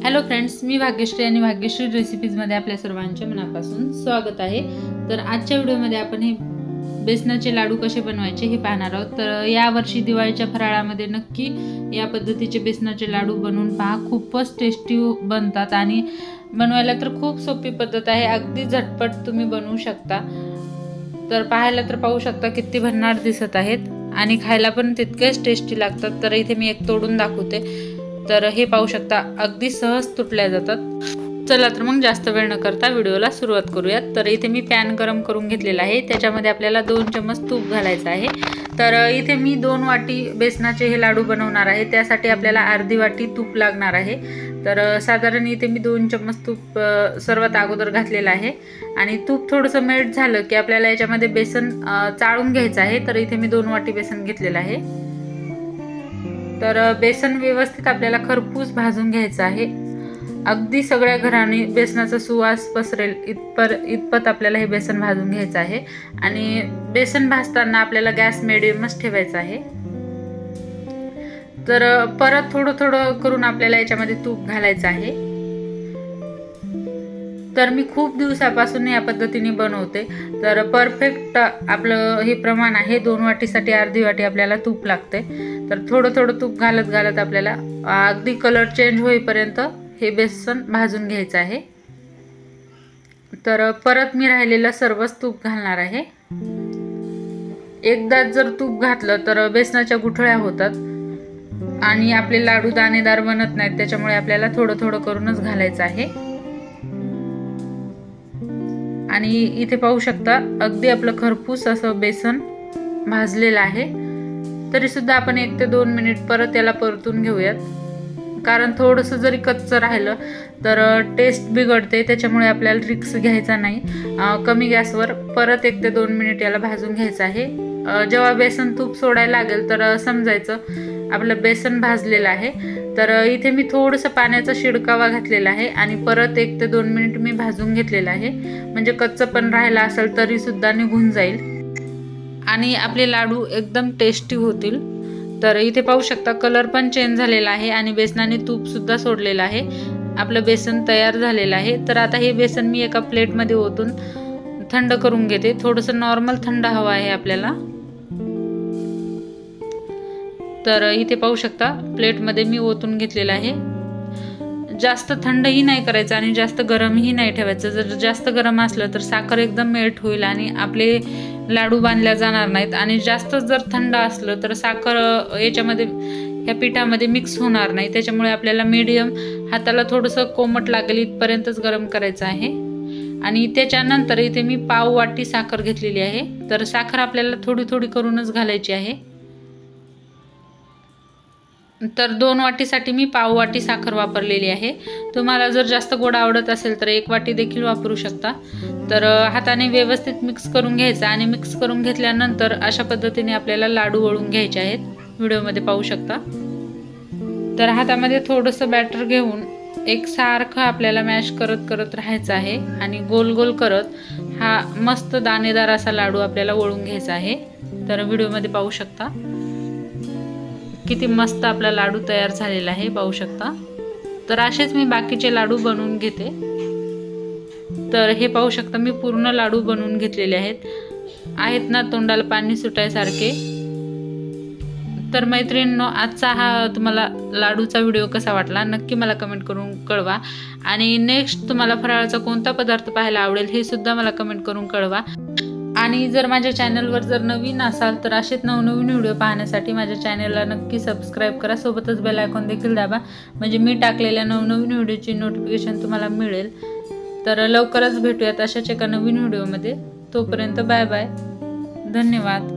Hello friends, मी भाग्यश्री आणि भाग्यश्री रेसिपीजमध्ये आपल्या सर्वांचे मनापासून स्वागत आहे। तर आजच्या व्हिडिओमध्ये आपण हे बेसनाचे लाडू कसे बनवायचे हे पाहणार आहोत। तर यावर्षी दिवाळीच्या फराळामध्ये नक्की या पद्धतीचे बेसनाचे लाडू बनवून पहा, खूपच टेस्टी बनतात आणि बनवायला तर खूप सोपी पद्धत आहे, अगदी झटपट तुम्ही बनवू शकता। तर पाहायला तर पाहू शकता किती भन्नाट दिसत आहेत आणि खायला पण तितकेच टेस्टी लागतात। तर इथे मी एक तोडून दाखवते। तर हे पाहू शकता अगदी सहज तुटल्या जातात। चला तर मग जास्त वेळ न करता व्हिडिओला सुरुवात करूयात। तर इथे मी पॅन गरम करून घेतलेला आहे, त्याच्यामध्ये आपल्याला 2 चमच तूप घालायचं आहे। तर इथे मी 2 वाटी बेसनाचे हे लाडू बनवणार आहे, त्यासाठी आपल्याला अर्धी वाटी तूप लागणार आहे। तर साधारण इथे मी 2 चमच तूप सर्वात अगोदर घातलेलं आहे आणि तूप थोडंसं मेल्ट झालं की आपल्याला याच्यामध्ये बेसन चाळून घ्यायचं आहे। तर इथे मी 2 वाटी बेसन घेतलेलं आहे। तर बेसन व्यवस्थित आपल्याला खरपूस भाजून घ्यायचं आहे, अगदी सगळ्या घराने बेसनाचा सुवास पसरेल इतपत आपल्याला हे बेसन भाजून घ्यायचं आहे। आणि बेसन भाजताना आपल्याला गॅस मिडियमच ठेवायचा आहे। तर परत थोडं थोडं करून आपल्याला याच्यामध्ये तूप घालायचं आहे। तर मी खूप दिवसापासून या पद्धतीने बनवते, तर परफेक्ट आपलं हे प्रमाण आहे। 2 वाटीसाठी अर्धी वाटी आपल्याला तूप लागते। तर थोडं थोडं तूप घालत घालत आपल्याला अगदी कलर चेंज होईपर्यंत हे बेसन भाजून घ्यायचं आहे। तर परत मी राहिलेलं सर्वच तूप घालणार आहे। एकदा जर तूप घातलं तर बेसनाच्या गुठळ्या होतात आणि आपले लाडू दाणेदार बनत नाहीत, त्याच्यामुळे आपल्याला थोडं थोडं करूनच घालायचं आहे। आणि इथे पाहू शकता अगदी आपलं खरपूस असं बेसन भाजलेलं आहे। तरी सुद्धा आपण 1 ते 2 मिनिट परत याला परतून घेऊयात, कारण थोडंसं जरी कच्चं राहिलं तर टेस्ट बिघडते, त्याच्यामुळे आपल्याला रिस्क घ्यायचा नाही। कमी गॅसवर परत 1 ते 2 मिनिट याला भाजून घ्यायचं आहे। जेव्हा बेसन तूप सोडायला लागेल तर समजायचं आपलं बेसन भाजलेलं आहे। तर इथे मी थोडंसं पाण्याचा शिडकावा घातलेला आहे आणि परत 1 ते 2 मिनिट मी भाजून घेतलेलं आहे, म्हणजे कच्चं पण राहिला असेल तरी सुद्धा निघून जाईल आणि आपले लाडू एकदम टेस्टी होतील। तर इथे पाहू शकता कलर पण चेंज झालेला आहे आणि बेसनाने तूप सुद्धा सोडलेलं आहे। आपलं बेसन तयार झालेलं आहे। तर आता हे बेसन मी एका प्लेटमध्ये ओतून थंड करून घेते। थोडंसं नॉर्मल थंड हवं आहे आपल्याला। तर इथे पाहू शकता प्लेटमध्ये मी ओतून घेतलेलं आहे। जास्त थंडही नाही करायचं आणि जास्त गरमही नाही ठेवायचं। जर जास्त गरम असलं तर साखर एकदम मेल्ट होईल आणि आपले लाडू बांधल्या जाणार नाहीत, आणि जास्त जर थंड असलं तर साखर याच्यामध्ये ह्या पिठामध्ये मिक्स होणार नाही। त्याच्यामुळे आपल्याला मीडियम हाताला थोडंसं कोमट लागेल इथपर्यंतच गरम करायचं आहे। आणि त्याच्यानंतर इथे मी पाव वाटी साखर घेतलेली आहे। तर साखर आपल्याला थोडी थोडी करूनच घालायची आहे। तर 2 वाटीसाठी मी पाव वाटी साखर वापरलेली आहे। तुम्हाला जर जास्त गोड आवडत असेल तर 1 वाटी देखील वापरू शकता। तर हाताने व्यवस्थित मिक्स करून घ्यायचं आणि मिक्स करून घेतल्यानंतर अशा पद्धतीने आपल्याला लाडू वळून घ्यायचे आहेत, व्हिडिओमध्ये पाहू शकता। तर हातामध्ये थोडंसं बॅटर घेऊन एकसारखं आपल्याला मॅश करत करत राहायचं आहे आणि गोल गोल करत हा मस्त दाणेदार असा लाडू आपल्याला वळून घ्यायचा आहे। तर व्हिडिओमध्ये पाहू शकता किती मस्त आपला लाडू तयार झालेला आहे, पाहू शकता। तर असेच मी बाकीचे लाडू बनवून घेते। तर हे पाहू शकता मी पूर्ण लाडू बनवून घेतलेले आहेत ना तोंडाला पाणी सुटायसारखे। तर मैत्रिणींनो, आजचा हा तुम्हाला लाडूचा व्हिडिओ कसा वाटला नक्की मला कमेंट करून कळवा, आणि नेक्स्ट तुम्हाला फराळाचा कोणता पदार्थ पाहायला आवडेल हे सुद्धा मला कमेंट करून कळवा। आणि जर माझ्या चॅनलवर जर नवीन असाल तर असेच नवनवीन व्हिडिओ पाहण्यासाठी माझ्या चॅनलला नक्की सबस्क्राईब करा, सोबतच बेल आयकॉन देखील दाबा, म्हणजे मी टाकलेल्या नवनवीन व्हिडिओची नोटिफिकेशन तुम्हाला मिळेल। तर लवकरच भेटूयात अशाच एका नवीन व्हिडिओमध्ये। तोपर्यंत बाय बाय, धन्यवाद।